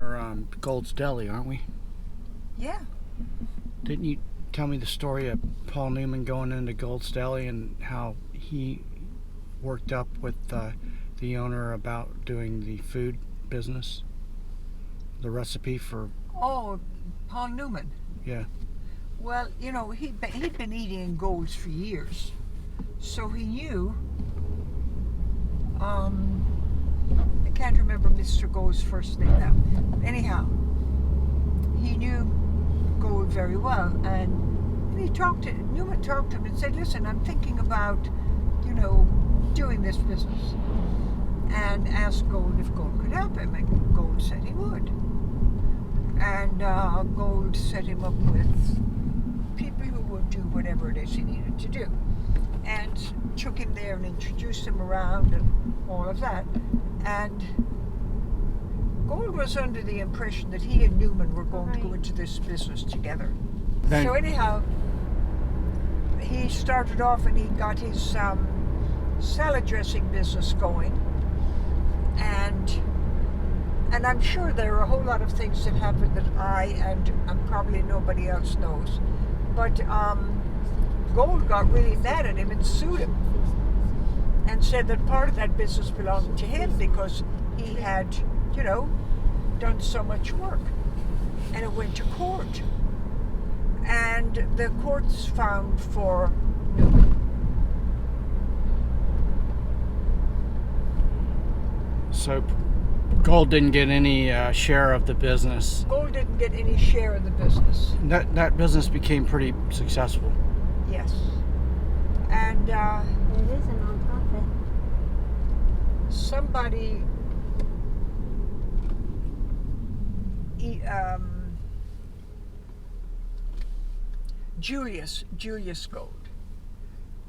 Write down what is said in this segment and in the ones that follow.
We're Gold's Deli, aren't we? Yeah. Didn't you tell me the story of Paul Newman going into Gold's Deli and how he worked up with the owner about doing the food business? The recipe for... Oh, Paul Newman. Yeah. Well, you know, he'd been eating in Gold's for years. So he knew, I can't remember Mr. Gold's first name now. Anyhow, he knew Gold very well, and Newman talked to him and said, listen, I'm thinking about, doing this business. And asked Gold if Gold could help him, and Gold said he would. And Gold set him up with people who would do whatever it is he needed to do. And took him there and introduced him around and all of that. And Gold was under the impression that he and Newman were going to go into this business together. So anyhow, he started off and he got his salad dressing business going. And I'm sure there are a whole lot of things that happened that I and probably nobody else knows. But Gold got really mad at him and sued him and said that part of that business belonged to him because he had, done so much work. And it went to court. And the courts found for Newman. So Gold didn't get any share of the business. Gold didn't get any share of the business. That business became pretty successful. Yes. And it is a non-profit. Somebody Julius Gold.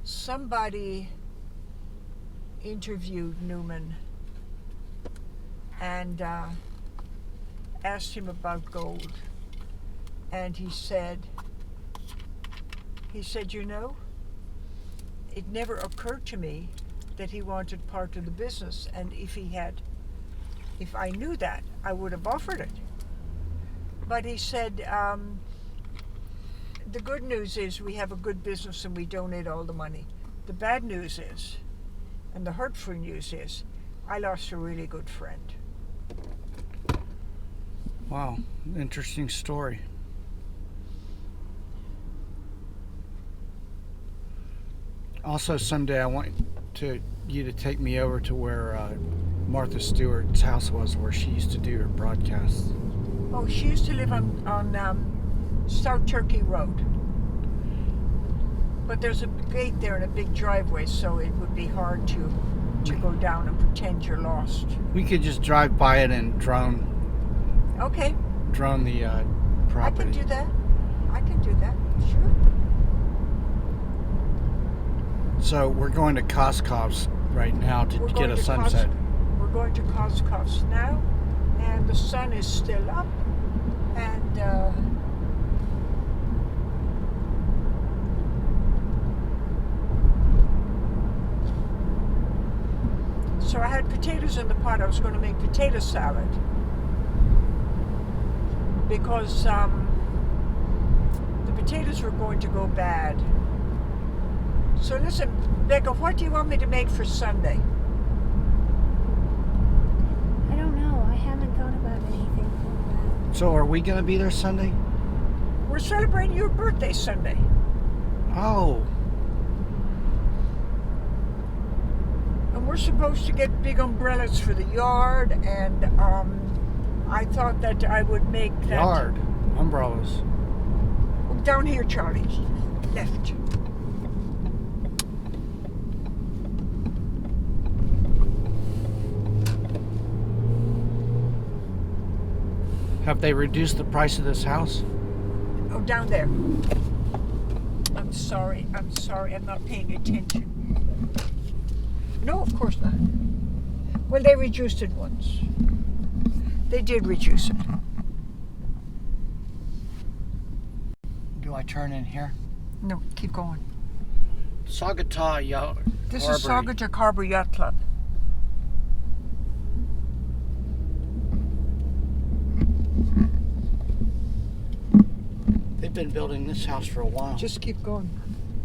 Somebody interviewed Newman and asked him about Gold, and he said, it never occurred to me that he wanted part of the business, and if I knew that, I would have offered it. But he said, the good news is we have a good business and we donate all the money. The bad news is, and the hurtful news is, I lost a really good friend. Wow, interesting story. Also, someday I want you to take me over to where Martha Stewart's house was, where she used to do her broadcasts. Oh, she used to live on South Turkey Road. But there's a gate there and a big driveway, so it would be hard to go down and pretend you're lost. We could just drive by it and drone. Okay. Drone the property. I can do that. Sure. So we're going to Koskov's right now to get a sunset. We're going to Koskov's now, and the sun is still up, and so I had potatoes in the pot. I was going to make potato salad because the potatoes were going to go bad. So listen, Becca, what do you want me to make for Sunday? I don't know. I haven't thought about anything for that. So are we going to be there Sunday? We're celebrating your birthday Sunday. Oh. And we're supposed to get big umbrellas for the yard, and I thought that I would make that... Yard? Umbrellas? Down here, Charlie. Left. Have they reduced the price of this house? Oh, down there. I'm sorry. I'm not paying attention. No, of course not. Well, they reduced it once. They did reduce it. Do I turn in here? No, keep going. Saugatuck Yacht. This is Saugatuck Harbor Yacht Club. been building this house for a while. Just keep going.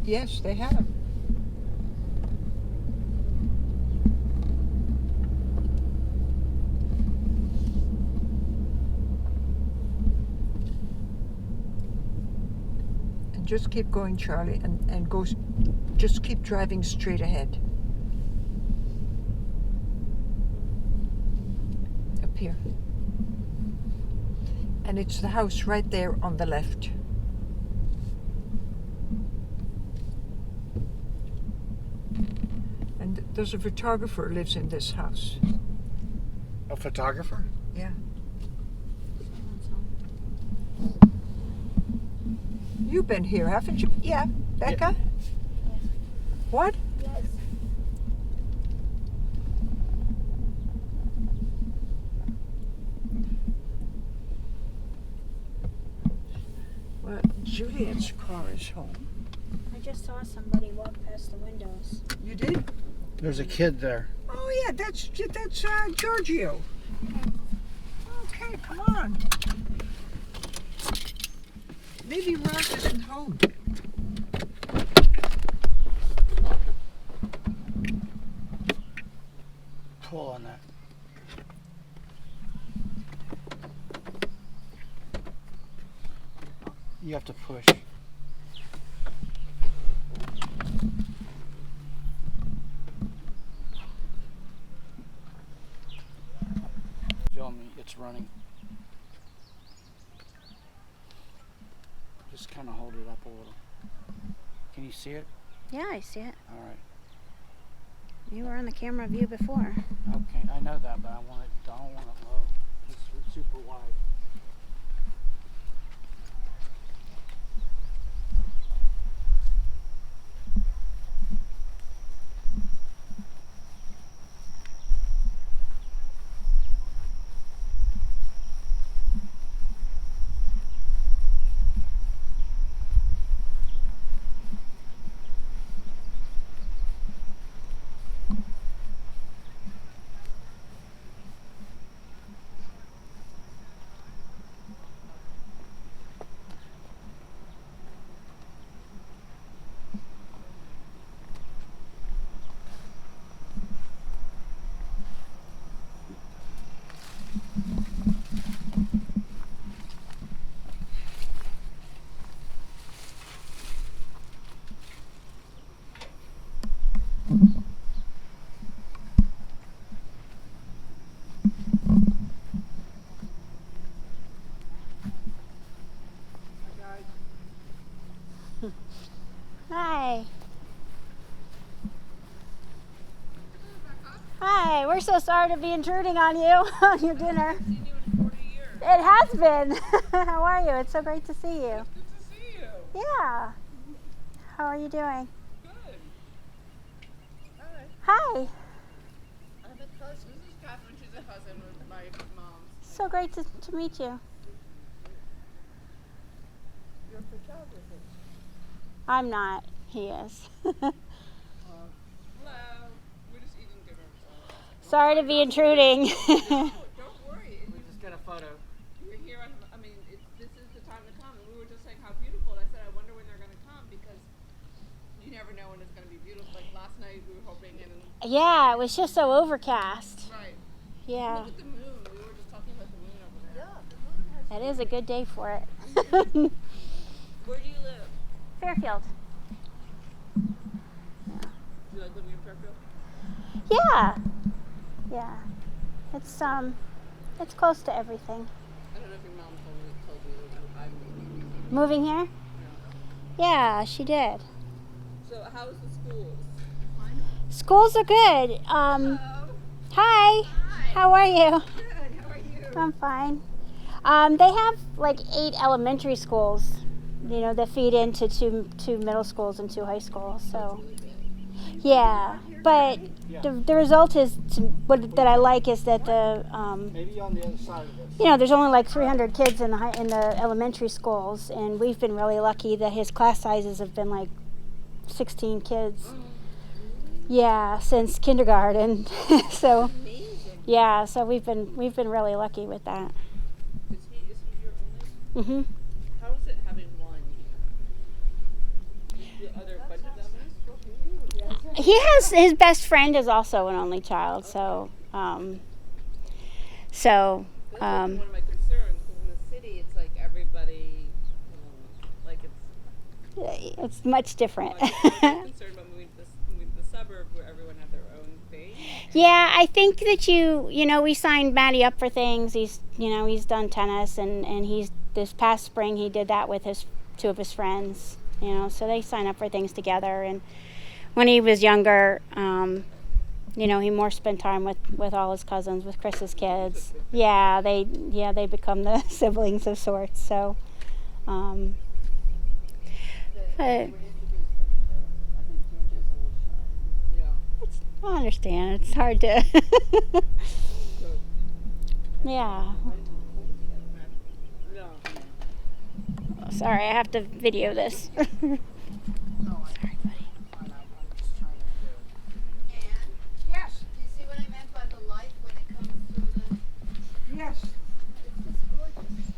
Yes, they have. And just keep going, Charlie, and go. Just keep driving straight ahead. Up here. And it's the house right there on the left. And there's a photographer who lives in this house. A photographer? Yeah. You've been here, haven't you? Yeah. Becca? Yeah. What? Yes. Well, Juliet's car is home. I just saw somebody walk past the windows. You did? There's a kid there. Oh yeah, that's Giorgio. Okay, come on. Maybe Ralph isn't home. Pull on that. You have to push. Feel me, it's running. Just kind of hold it up a little. Can you see it? Yeah, I see it. All right. You were on the camera view before. Okay, I know that, but I don't want it low. It's super wide. Hi. Hi, we're so sorry to be intruding on you on your dinner. Seen you in 40 years. It has been. How are you? It's so great to see you. Good to see you. Yeah. How are you doing? Good. Hi. Hi. I'm a cousin. This is Catherine. She's a cousin with my mom's. So great to meet you. You're a photographer. I'm not. He is. Hello. We're just eating dinner. Sorry to be intruding. No, don't worry. We just got a photo. You're here on, this is the time to come. And we were just saying how beautiful. And I said, I wonder when they're going to come because you never know when it's going to be beautiful. Like last night we were hoping and Yeah, it was just so overcast. right. Yeah. Look at the moon. We were just talking about the moon over there. Yeah, the moon has. That is a good day for it. Where do you live? Fairfield. Do you like living in Fairfield? Yeah. Yeah. It's close to everything. I don't know if your mom told you that I'm Moving here? Yeah, she did. So how's the schools? Schools are good. Hello. Hi. How are you? Good. How are you? I'm fine. They have like 8 elementary schools, that feed into two middle schools and 2 high schools. So, yeah. But the result is that I like is that the Maybe on the other side of this. there's only like 300 kids in the elementary schools, and we've been really lucky that his class sizes have been like 16 kids. Yeah, since kindergarten. So, Amazing. yeah, so we've been really lucky with that. Is he your only? Mhm. How is it having one? he has his best friend is also an only child, so That's like one of my concerns because in the city it's like everybody, like it's much different. I'm concerned about moving to the suburb where everyone had their own thing. Yeah, I think that we signed Maddie up for things. He's done tennis, and he's this past spring he did that with his two of his friends. So they sign up for things together. And when he was younger, he more spent time with all his cousins, with Chris's kids. Yeah, they become the siblings of sorts. So, but Yeah. I understand. It's hard to. Yeah. No. Sorry, I have to video this. Sorry, buddy. Yes, Do you see what I meant by the light when it comes through the? yes. It's just gorgeous.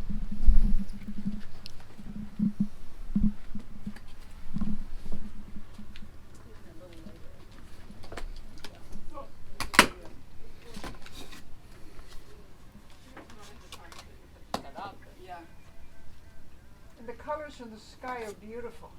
And the colors in the sky are beautiful.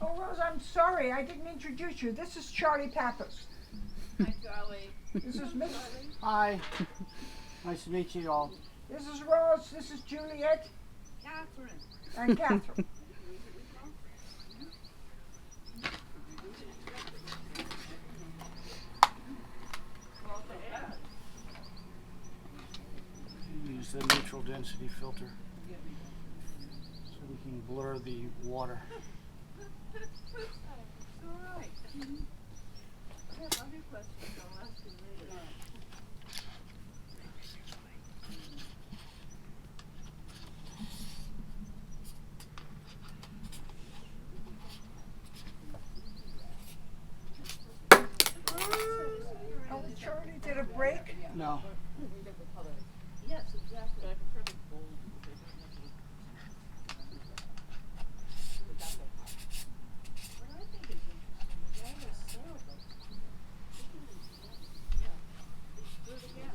Oh, Rose, I'm sorry, I didn't introduce you. This is Charlie Pappas. Hi, Charlie. This is Miss. Hi. Nice to meet you all. This is Rose. This is Juliet. Catherine. And Catherine. Use the neutral density filter so we can blur the water. It's all right. I have other questions. I'll ask you later. Oh, Charlie did a break. No. Yes, exactly. But I prefer the gold. What I think is interesting is all those sailboats. Yeah. It's good again.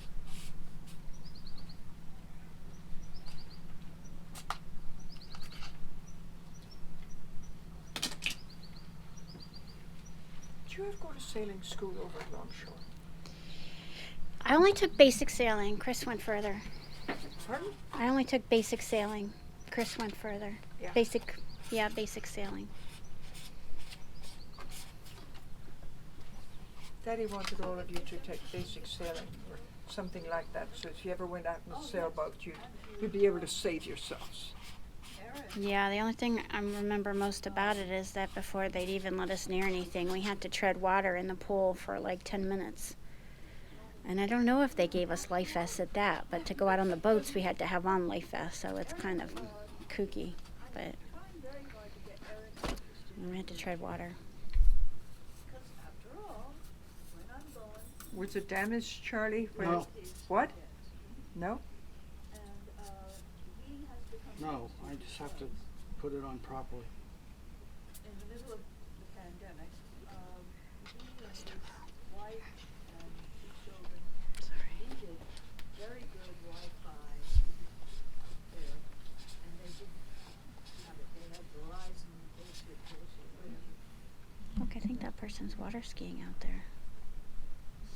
Did you ever go to sailing school over at Longshore? I only took basic sailing. Chris went further. Pardon? I only took basic sailing. Chris went further. Yeah. Basic sailing. Daddy wanted all of you to take basic sailing or something like that. So if you ever went out in a sailboat, you'd be able to save yourselves. Yeah, the only thing I remember most about it is that before they'd even let us near anything, we had to tread water in the pool for like 10 minutes. And I don't know if they gave us life vests at that, but to go out on the boats, we had to have on life vests, so it's kind of kooky. But we had to tread water. Because after all, when I'm going, Was it damaged, Charlie? When No. it- What? No? and he has become No, I just have to put it on properly. in the middle of the pandemic. He and his wife and two children needed very good Wi-Fi there, and they didn't have it. They had Verizon, bullshit, whatever. Look, I think that person's water skiing out there.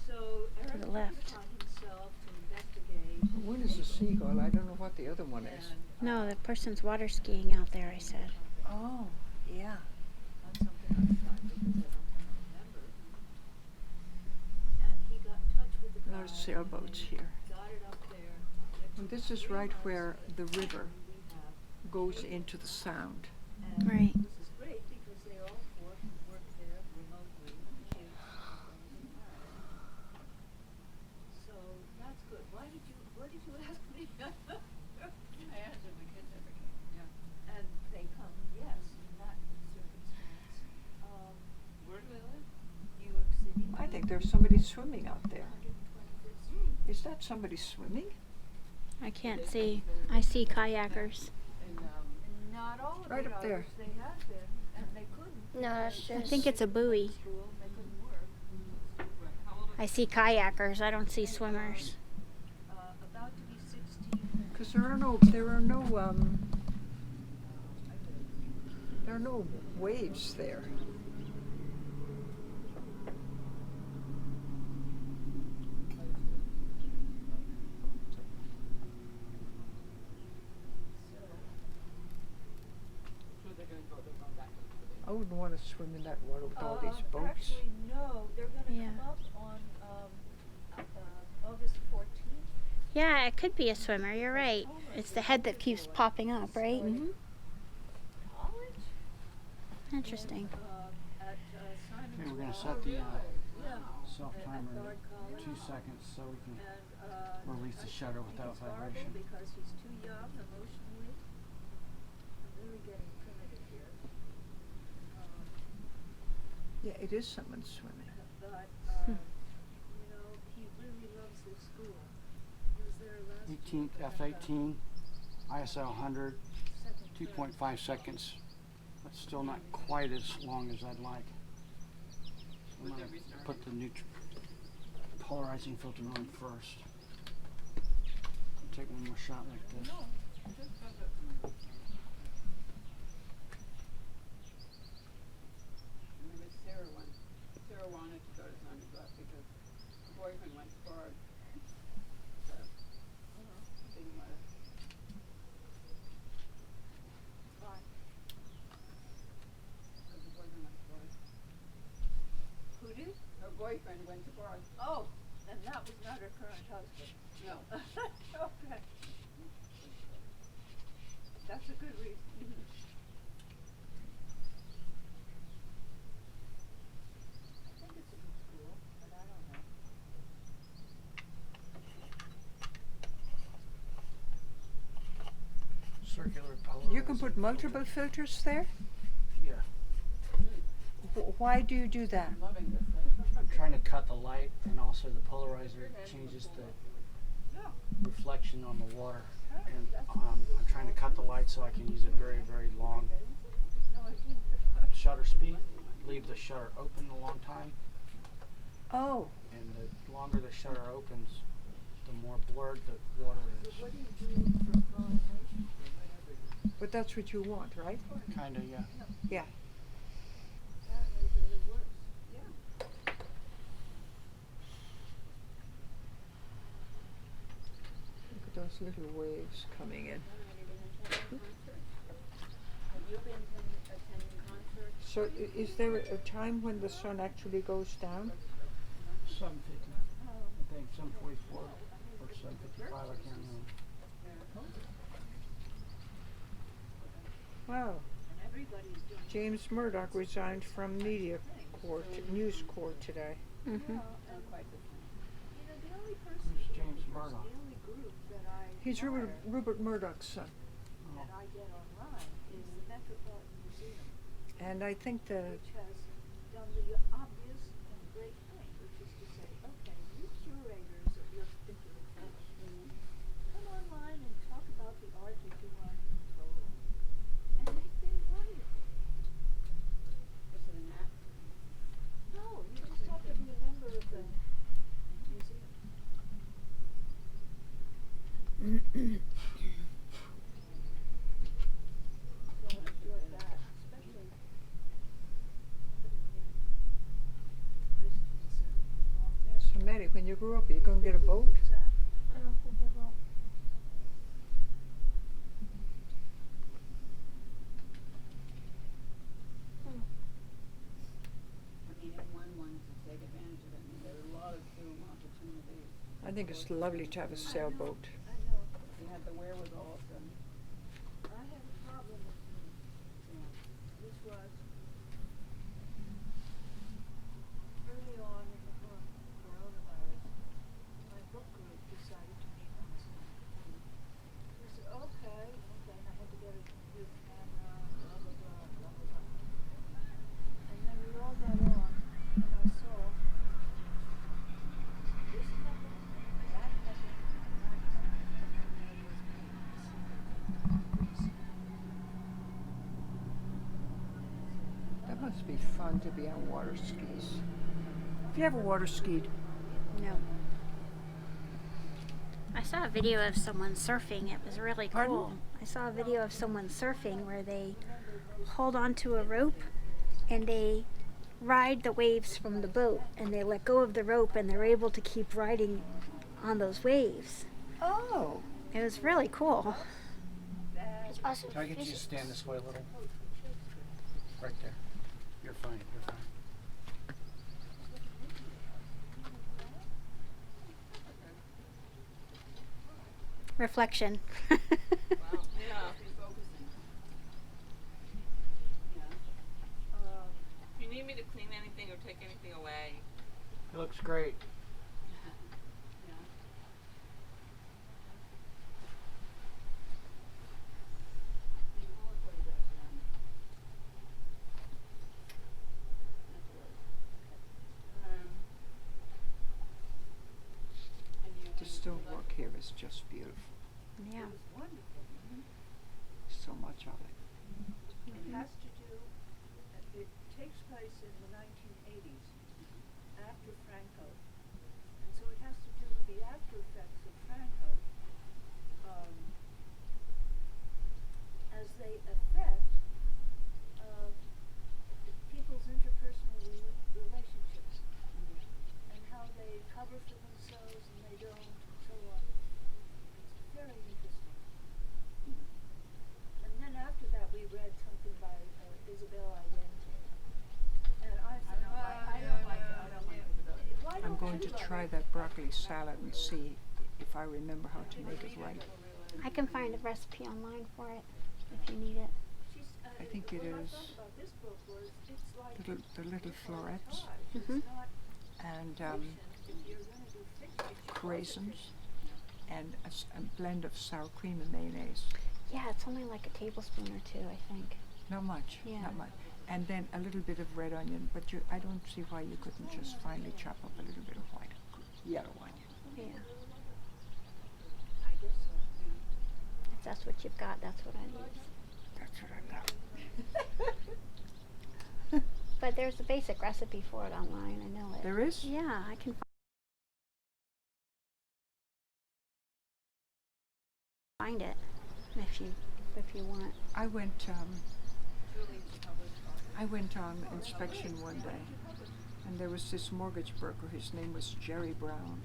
So Eric the took left. it upon himself to investigate, One is a seagull. I don't know what the other one is. and No, the person's water skiing out there, I said. Oh, yeah. not something I've done because I don't remember. And he got in touch with the A lot of guy, sailboats and here. got it up there. And this is right where the river goes into the sound. And Right. this is great because they all work there remotely, kids and things like that. So that's good. What there's somebody swimming out there. Is that somebody swimming? I can't see. I see kayakers. And not all of Right the up there. others, they have been, and they couldn't. No, that's just. I think it's a buoy. School, they couldn't work. I see kayakers. I don't see swimmers. About to be 16. Because there are no waves there. I wouldn't want to swim in that water with all these boats. Actually, no, they're going to Yeah. come up on August 14th. Yeah, it could be a swimmer. You're right. It's the head that keeps popping up, right? Mm-hmm. College? Interesting. At Simon's Okay, we're gonna Well. set the Yeah. self At timer Bard at College. 2 seconds so we can And release the I shutter think without it's horrible vibration. because he's too young emotionally. I'm really getting primitive here. Yeah, it is someone swimming. But you know, he really loves this school. He was there last 18th week. F18, ISO 100, Second 2.5 seconds. That's still not quite as long as I'd like. So I'm going to put the polarizing filter on first. Take one more shot like this. Sarah wanted to go to Simon's Well because her boyfriend went to Bard. So, didn't want to. Why? Because her boyfriend went to Bard. Who did? Her boyfriend went to Bard. Oh, and that was not her current husband. No. Okay. That's a good reason. I think it's a good school, but I don't know. Circular polarizing. You can put multiple filters there? Yeah. Why do you do that? Loving this. I'm trying to cut the light, and also the polarizer changes the reflection on the water. And I'm trying to cut the light so I can use a very, very long shutter speed. Leave the shutter open a long time, Oh, and the longer the shutter opens, the more blurred the water is. What do you do for pollination? but that's what you want, right? Kinda, yeah. Yeah. Apparently it really works. Yeah. Look at those little waves coming in. Have you been attending concerts? So is there a time when the sun actually goes down? 7:50, I think, 7:44 or 7:55. I can't remember. Wow. And everybody's doing James Murdoch resigned from News Corps today. Mm-hmm. well, and you know, the only person Who's James Murdoch? the only group that I He's admire Rupert Murdoch's son. that I get online is the Metropolitan Museum, And I think the which has done the obvious and great thing, which is to say, okay, you curators of your particular collection, come online and talk about the art that you want in total. And they've been wonderful. Is it an app? No, you just have to be a member of the museum. So I enjoyed that, especially Christensen, long name. so Mary, when you grow up, are you gonna get a boat? Who's that? I don't think they will. I mean, everyone wanted to take advantage of it. I mean, there were a lot of Zoom opportunities. I think it's lovely to have a sailboat. I know. They had the wherewithal to. I had a problem with me. This was early on in the coronavirus. My book group decided to meet on Zoom. I said, okay, and I had to get a new camera, blah, blah, blah, blah, blah, blah. And then we all got on, and I saw Must be fun to be on water skis. Have you ever water skied? No. I saw a video of someone surfing. It was really Pardon? cool. I saw a video of someone surfing where they hold onto a rope and they ride the waves from the boat, and they let go of the rope and they're able to keep riding on those waves. Oh. It was really cool. It's also Can I get you to stand this way a little? Right there. You're fine. You're fine. reflection. Wow. Yeah. If you need me to clean anything or take anything away, It looks great. The stonework here is just beautiful. Yeah. So much of it. It has to do, it takes place in the 1980s, after Franco. And so it has to do with the after effects of Franco, as they affect people's interpersonal relationships, and how they cover for themselves and they don't, and so on. It's very interesting. And then after that, we read something by Isabel Allende. And I don't like it. Why I'm don't going you to love try it? that broccoli salad and see if I remember how to make it right. I can find a recipe online for it if you need it. She's, I think it what I is thought about this book was it's like the little florets Mhm. it's not and fiction. If you're going to do fiction, it's raisins and a blend of sour cream and mayonnaise. Yeah, it's only like a tablespoon or two, I think. Not much, Yeah. not much. And then a little bit of red onion, but I don't see why you couldn't just finely chop up a little bit of white, yellow onion. Yeah. I guess so. If that's what you've got, that's what I use. That's what I got. But there's a basic recipe for it online. I know it. There is? Yeah, I can find it if you want. I went on inspection one day, and there was this mortgage broker. His name was Jerry Brown,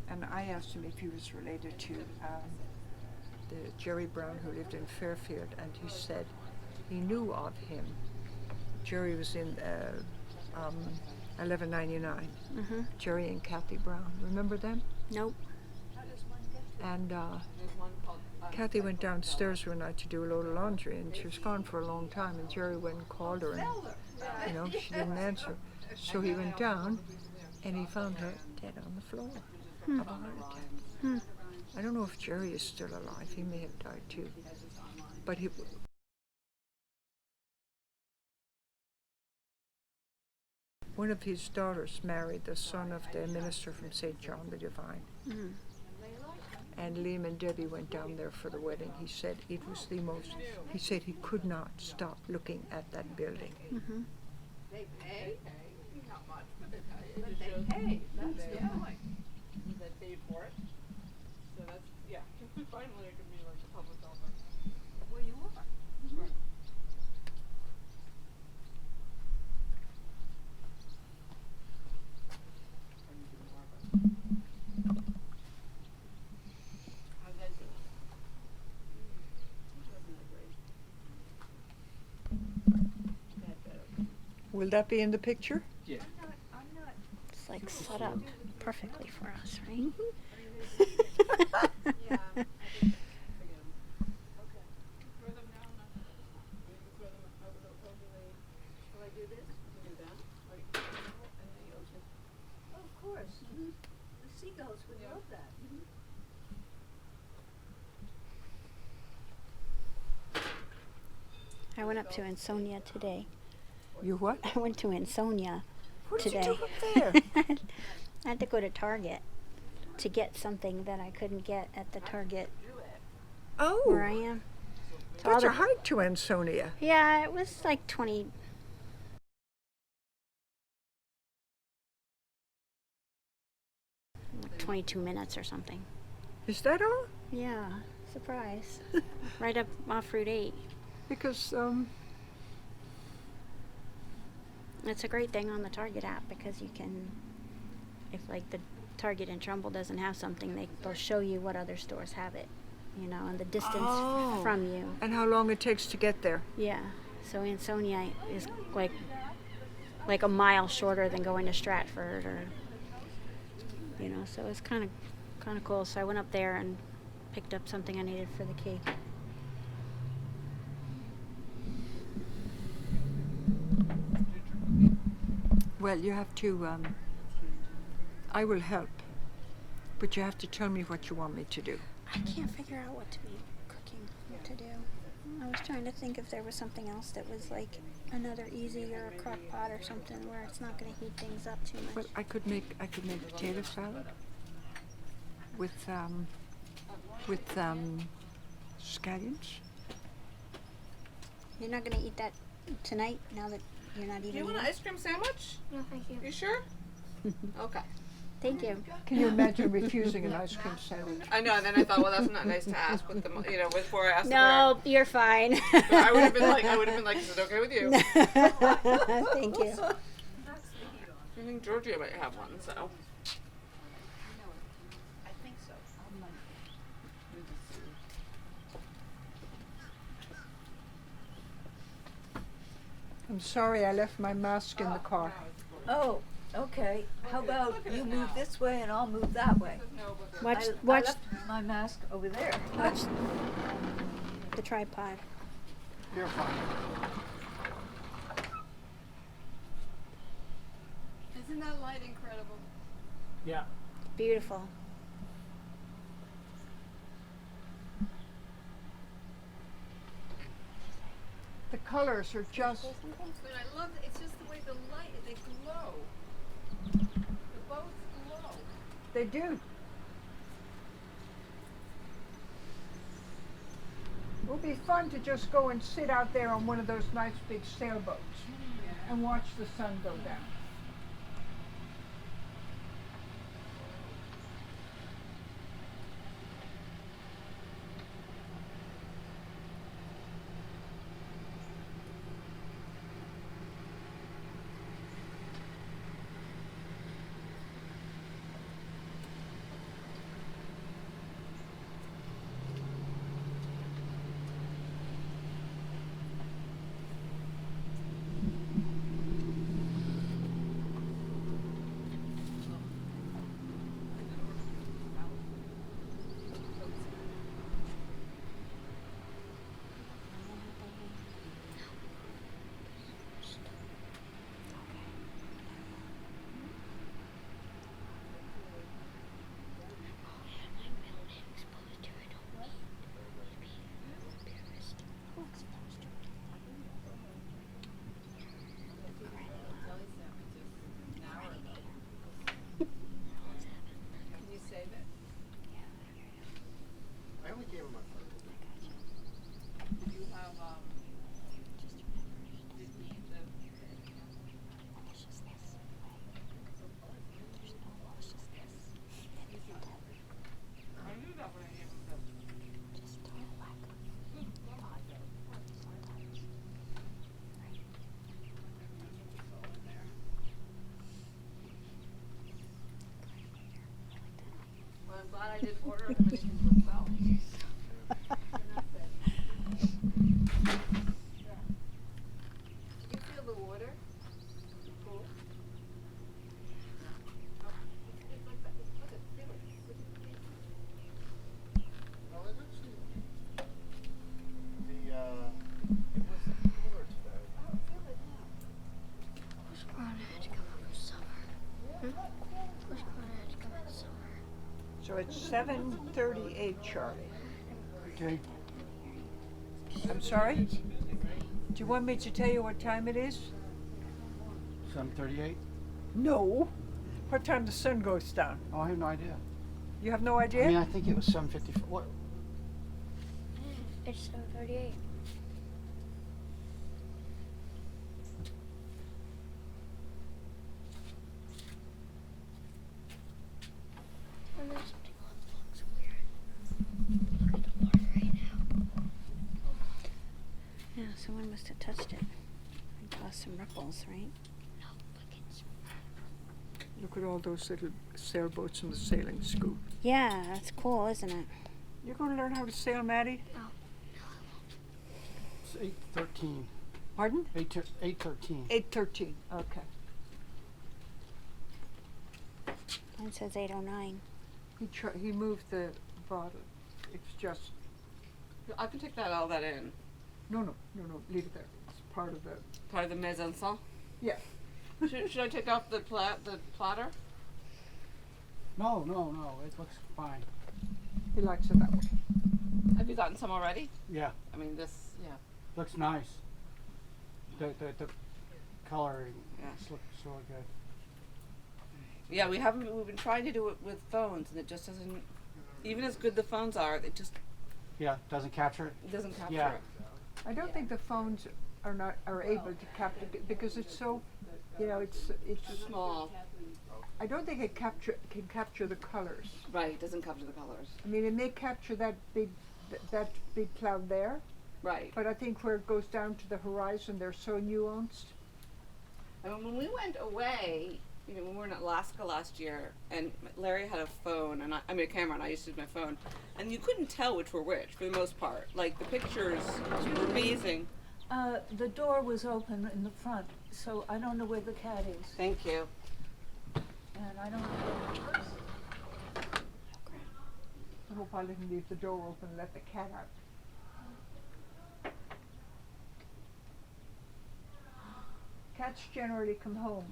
and I asked him if he was related to the Jerry Brown who lived in Fairfield, and he said he knew of him. Jerry was in 1199. Mhm. Jerry and Kathy Brown, remember them? Nope. And there's one called Kathy went downstairs one night to do a load of laundry, and she was gone for a long time, and Jerry went and called her, and she didn't answer. So he went down, and he found her dead on the floor of a heart attack. Hmm. I don't know if Jerry is still alive. He may have died too. But one of his daughters married the son of the minister from St. John the Divine. Mm. And Liam and Debbie went down there for the wedding. He said it was the most, he said he could not stop looking at that building. Mhm. They pay? Not much, but they pay. But they pay, that's the point. They paid for it. So that's, yeah. Finally, it could be like a public offer. Well, you are. Right. How's that doing? That better. Will that be in the picture? Yeah. I'm not, It's like set up perfectly for us, right? Yeah. I think forget 'em. okay. Throw them down. You can throw them over the. Shall I do this? Do that. Like, and then you'll just. Oh, of course. The seagulls would Yeah. love that. I went up to Ansonia today. You what? I went to Ansonia What did today. you do up there? I had to go to Target to get something that I couldn't get at the Target where I Oh, am. So all that's the, a hike to Ansonia. yeah, it was like 20 22 minutes or something. Is that all? Yeah, surprise. Right up off Route 8. Because It's a great thing on the Target app because you can, if like the Target in Trumbull doesn't have something, they'll show you what other stores have it, you know, and the distance Oh. from you. and how long it takes to get there? Yeah. So Ansonia is like a mile shorter than going to Stratford, or you know, so it's kind of cool. So I went up there and picked up something I needed for the key. Well, you have to. I will help, but you have to tell me what you want me to do. I can't figure out what to be cooking, what to do. I was trying to think if there was something else that was like another easy or a crock pot or something where it's not going to heat things up too much. Well, I could make potato salad with scallions. You're not going to eat that tonight now that you're not Do even you want eating? an ice cream sandwich? No, thank you. You sure? Okay. Thank you. Can you imagine refusing an ice cream sandwich? I know, and then I thought, well, that's not nice to ask with the, you know, before I asked No, you're fine. the parent. But I would have been like, is it okay with you? Thank you. I think Georgia might have one, so. I think so. I'm sorry, I left my mask in the car. Oh, okay. How about you move this way and I'll move that way? Watch, I watch, left my mask over there. watch the tripod. You're fine. Isn't that light incredible? Yeah. Beautiful. The colors are just. And I love it's just the way the light, they glow. The boats glow. They do. It would be fun to just go and sit out there on one of those nice big sailboats and watch the sun go down. Can you save it? I only gave him my phone. Do you have I knew that when I gave him the Well, I'm glad I didn't order him anything for himself. You feel the water? Cool. It's like that. It's like a feeling. Well, it actually, it was cooler today. So it's 7:38, Charlie. Okay. I'm sorry? Do you want me to tell you what time it is? 7:38. No. What time the sun goes down? Oh, I have no idea. You have no idea? I mean, I think it was 7:54. What? It's 7:38. must have touched it and caused some ripples, right? Look at all those little sailboats in the sailing school. Yeah, that's cool, isn't it? You're going to learn how to sail, Maddie? It's 8:13. Pardon? 8:13. 8:13. Okay. Mine says 8:09. He moved the bottle. It's just I can take all that in. no. Leave it there. It's part of the. Part of the mise en scène. Yeah. Should I take off the platter? No. It looks fine. He likes it that way. Have you gotten some already? Yeah, I mean, this, yeah. looks nice. The coloring Yeah. looks really good. Yeah, we've been trying to do it with phones, and it just doesn't, even as good the phones are, it just Yeah, doesn't capture it. it doesn't capture Yeah. it. I don't think the phones are able to capture it because it's so, it's Too small. I don't think it can capture the colors. Right, it doesn't capture the colors. I mean, it may capture that big cloud there, Right. but I think where it goes down to the horizon, they're so nuanced. I mean, when we went away, when we were in Alaska last year, and Larry had a phone, and I mean a camera, and I used to use my phone, and you couldn't tell which were which for the most part. Like the pictures were amazing. The door was open in the front, so I don't know where the cat is, Thank you. and I don't know. I hope I didn't leave the door open and let the cat out. Cats generally come home,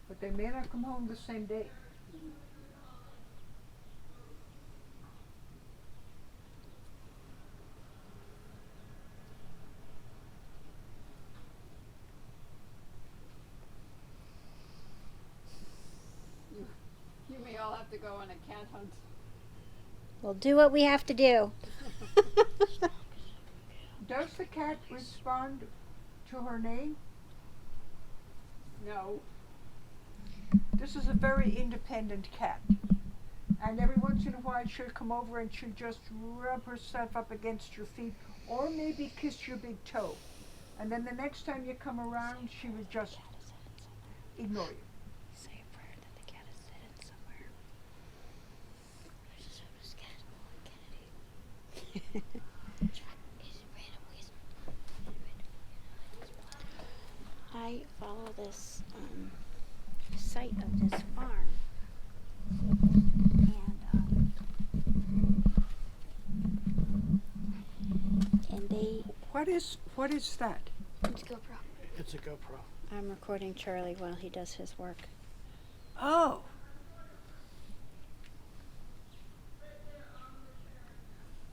but they may not come home the same day. You may all have to go on a cat hunt. We'll do what we have to do. Does the cat respond to her name? No. This is a very independent cat. And every once in a while she'll come over and she'll just rub herself up against your feet or maybe kiss your big toe. And then the next time you come around, she will just ignore you. Say a prayer that the cat is hidden somewhere. I follow this site of this farm, and they. What is that? It's GoPro. It's a GoPro. I'm recording Charlie while he does his work. Oh.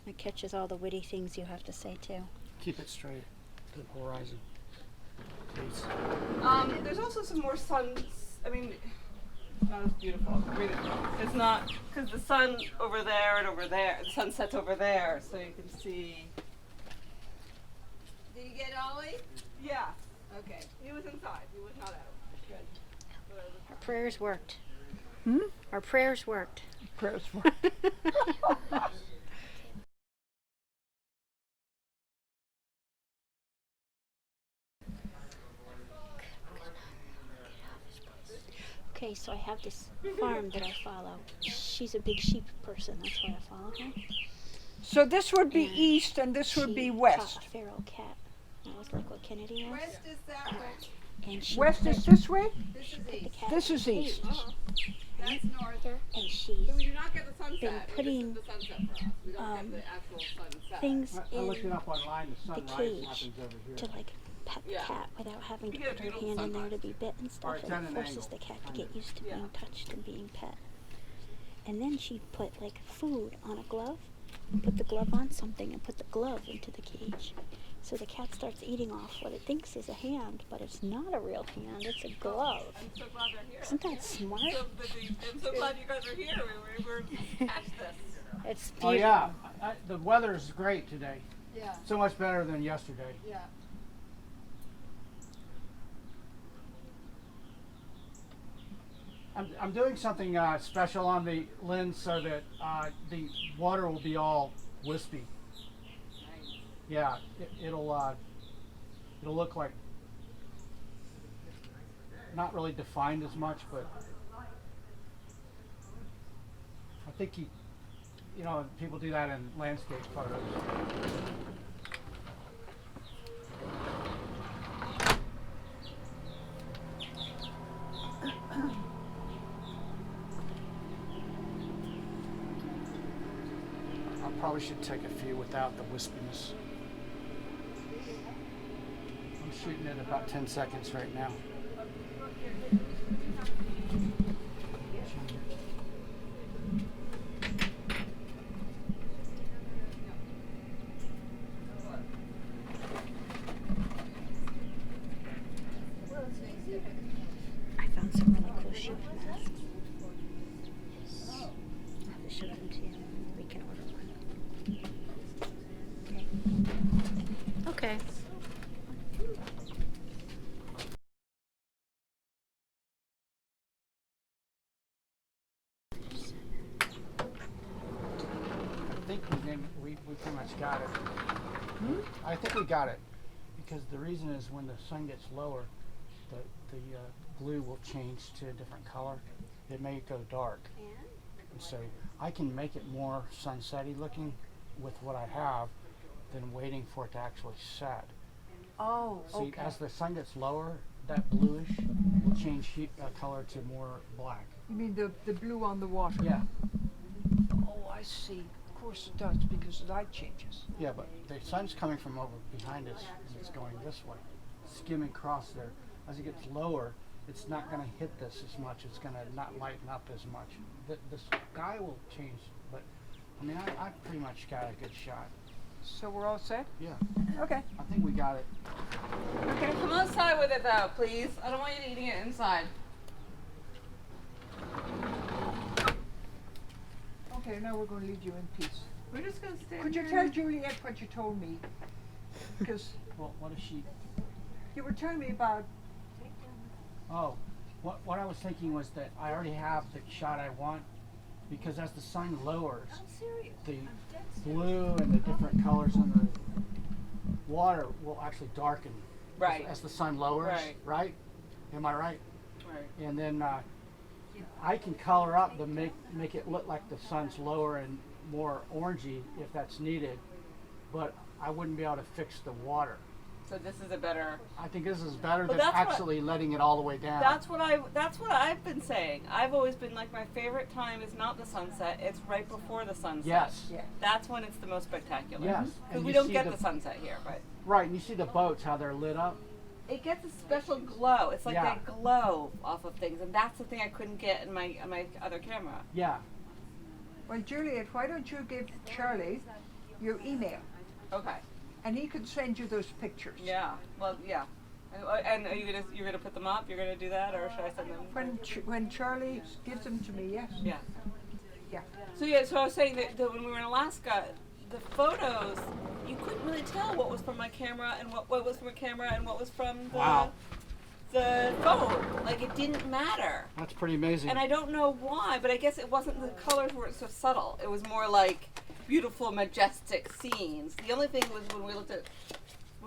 It catches all the witty things you have to say too. Keep it straight to the horizon, please. There's also some more suns. I mean, not as beautiful. I mean, it's not, because the sun over there and over there, the sun sets over there, so you can see. Did you get Ollie? Yeah, Okay. he was inside. He was not out. Good. Our prayers worked. Hmm? Our prayers worked. Prayers for. Okay, so I have this farm that I follow. She's a big sheep person, that's why I follow her. So this would be And east and this would She be caught west. a feral cat. That was like what Kennedy was. West is that way. And she West put is this way? This is the east. cat This is in a east. cage. That's north. And she's So we do not get the sunset. been This putting, is the sunset for us. We don't um, get the actual sunset. things I looked it in up online. The sunrise cage happens over here. to like pet the Yeah. cat without having to You get a put her beautiful hand in there sunrise. to be bit and stuff, it's and at it an forces angle, the cat to kind get of. used to Yeah. being touched and being pet. And then she put like food on a glove, put the glove on something, and put the glove into the cage. So the cat starts eating off what it thinks is a hand, but it's not a real hand, it's a glove. I'm so glad they're here. Isn't that smart? I'm so glad you guys are here. We were to catch this. It's beautiful. Oh yeah, the weather is great today. Yeah. So much better than yesterday. Yeah. I'm doing something special on the lens so that the water will be all wispy. Yeah, it'll it'll look like not really defined as much, but I think you know, people do that in landscape photos. I probably should take a few without the wispiness. I'm shooting at about 10 seconds right now. I found some really cool sheep masks. I'll have to show them to you. We can order one. Okay. Okay. I think we pretty much got it. I think we got it because the reason is when the sun gets lower, the blue will change to a different color. It may go dark. And so I can make it more sunsetty looking with what I have than waiting for it to actually set. Oh, See, okay. as the sun gets lower, that bluish will change color to more black. You mean the blue on the water? Yeah, Oh, I see. Of course it does because the light changes. yeah, but the sun's coming from over behind us and it's going this way, skimming across there. As it gets lower, it's not going to hit this as much. It's going to not lighten up as much. The sky will change, but I mean, I pretty much got a good shot. So we're all set? Yeah, Okay. I think we got it. Okay. Come outside with it though, please. I don't want you eating it inside. Okay, now we're going to leave you in peace. We're just gonna stand Could you here. tell Juliet what you told me? Because Well, what is she? you were telling me about. Oh, what I was thinking was that I already have the shot I want because as the sun lowers, the blue and the different colors in the water will actually darken Right. as the sun lowers, right? Am I right? Right. And then I can color up to make it look like the sun's lower and more orangey if that's needed, but I wouldn't be able to fix the water. So this is a better. I think this is better But than that's what- actually letting it all the way down. That's what I've been saying. I've always been like my favorite time is not the sunset. It's right before the sunset. Yes. Yeah. That's when it's the most spectacular. Yes. Because And we you don't see get the- the sunset here, but Right, and you see the boats, how they're lit up. it gets a special glow. It's like Yeah. they glow off of things, and that's the thing I couldn't get in my other camera. Yeah. Well, Juliet, why don't you give Charlie your email Okay. and he could send you those pictures. Yeah. Well, yeah. And are you're gonna put them up? You're gonna do that, or should I send them? When Charlie gives them to me, yes. Yeah. Yeah. So yeah, so I was saying that when we were in Alaska, the photos, you couldn't really tell what was from my camera and what was from a camera and what was from Wow. the phone. Like it didn't matter. That's pretty amazing. And I don't know why, but I guess it wasn't, the colors weren't so subtle. It was more like beautiful, majestic scenes. The only thing was when we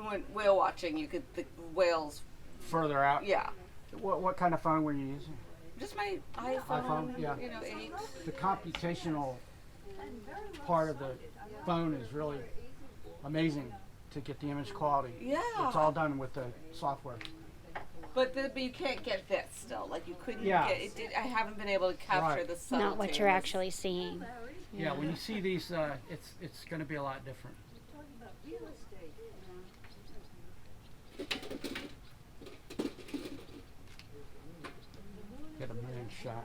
went whale watching, the whales, Further out. yeah. What kind of phone were you using? Just my iPhone, iPhone, yeah. 8. The computational part of the phone is really amazing to get the image quality. Yeah. It's all done with the software. But you can't get this still. Like you couldn't Yeah. get it. I haven't been able to capture Right. the subtlety. Not what you're of this. actually seeing. Yeah, when you see these, it's going to be a lot different. Get a moon shot.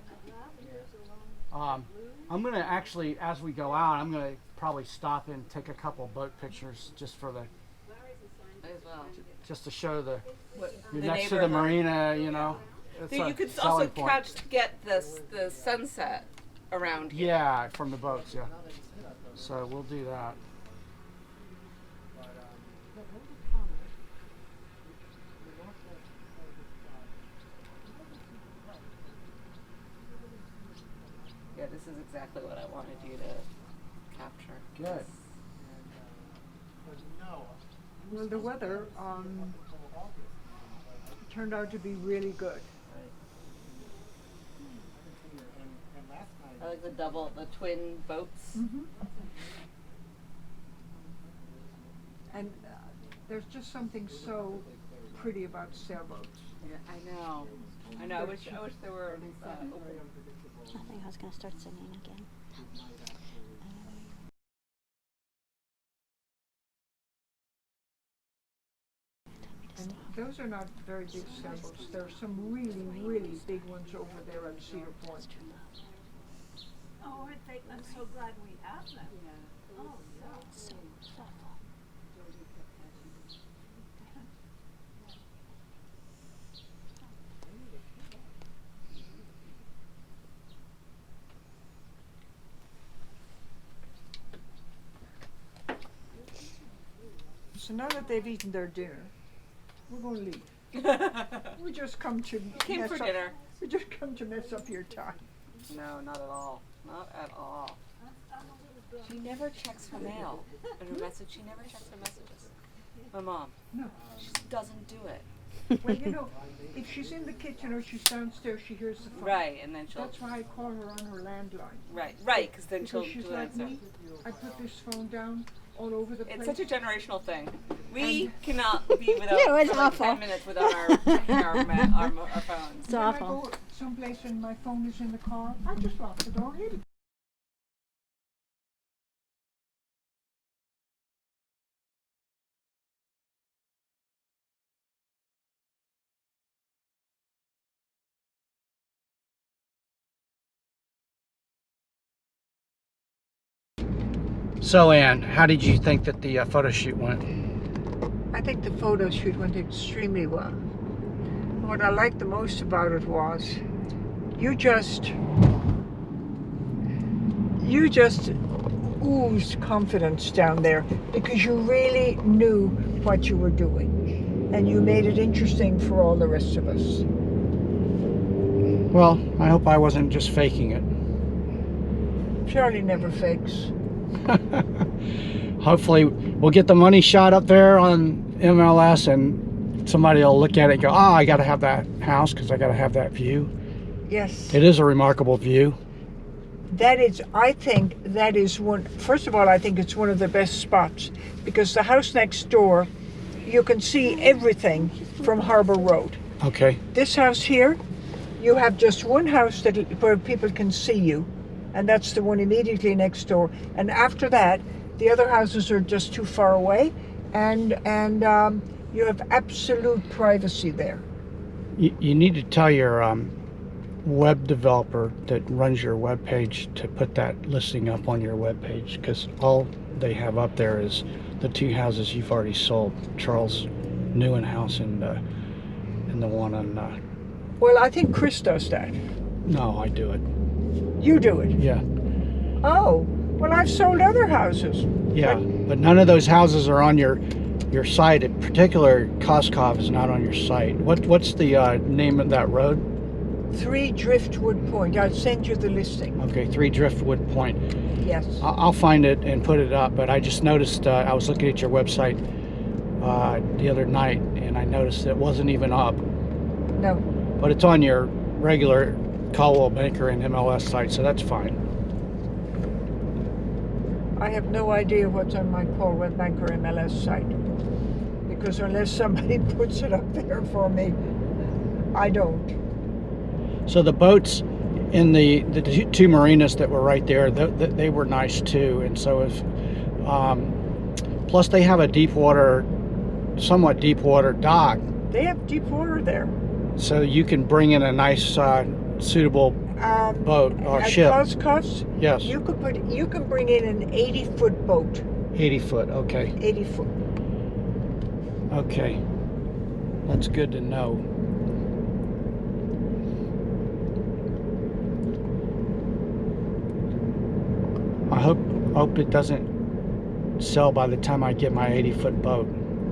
I'm going to actually, as we go out, I'm going to probably stop and take a couple boat pictures just for the, As well. just to show the, you're The next to the neighborhood. marina, you know. It's So a you could selling also point. get the sunset around here. Yeah, from the boats, yeah. So we'll do that. Yeah, this is exactly what I wanted you to capture. Good. Well, the weather turned out to be really good. I like the twin boats. Mm-hmm. And there's just something so pretty about sailboats. Yeah, I know. I wish there were open. I think I was going to start singing again. And those are not very big sailboats. There are some really, really big ones over there at Cedar Point. Oh, I'm so glad we have them. Yeah. Oh, So thoughtful. So now that they've eaten their dinner, we're going to leave. We just come to Came mess for up. dinner. We just come to mess up your time. No, not at all. Not at all. She never checks her mail and her message. She never checks her messages. My mom. No. She just doesn't do it. Well, you know, if she's in the kitchen or she's downstairs, she hears the phone. Right, and then she'll. That's why I call her on her landline. Right, because then Because she'll she's do like answer. me. I put this phone down all over the place. It's such a generational thing. We cannot be without Yeah, it's for like awful. 10 minutes without our checking our phones. It's When I awful. go someplace and my phone is in the car, I just lock the door and leave it. So, Ann, how did you think that the photo shoot went? I think the photo shoot went extremely well. What I liked the most about it was you just oozed confidence down there because you really knew what you were doing and you made it interesting for all the rest of us. Well, I hope I wasn't just faking it. Charlie never fakes. Hopefully we'll get the money shot up there on MLS and somebody will look at it and go, I got to have that house because I got to have that view. Yes. It is a remarkable view. That is, I think that is one, first of all, I think it's one of the best spots because the house next door, you can see everything from Harbor Road. Okay. This house here, you have just one house where people can see you, and that's the one immediately next door. And after that, the other houses are just too far away, and you have absolute privacy there. You need to tell your web developer that runs your web page to put that listing up on your web page because all they have up there is the two houses you've already sold, Charles Newen house and the one on. Well, I think Chris does that. No, I do it. You do it. Yeah. Oh, well, I've sold other houses. Yeah, but none of those houses are on your site. In particular, Koskov is not on your site. What's the name of that road? 3 Driftwood Point. I'll send you the listing. Okay, 3 Driftwood Point. Yes. I'll find it and put it up, but I just noticed, I was looking at your website the other night, and I noticed it wasn't even up. No. But it's on your regular Caldwell Banker and MLS site, so that's fine. I have no idea what's on my Caldwell Banker MLS site. Because unless somebody puts it up there for me, I don't. So the boats in the two marinas that were right there, they were nice too, and so if plus they have a somewhat deep water dock. They have deep water there. So you can bring in a nice, suitable boat or at ship. Coscos, Yes. you can bring in an 80-foot boat. 80 foot. Okay. 80 foot. Okay. That's good to know. I hope it doesn't sell by the time I get my 80-foot boat.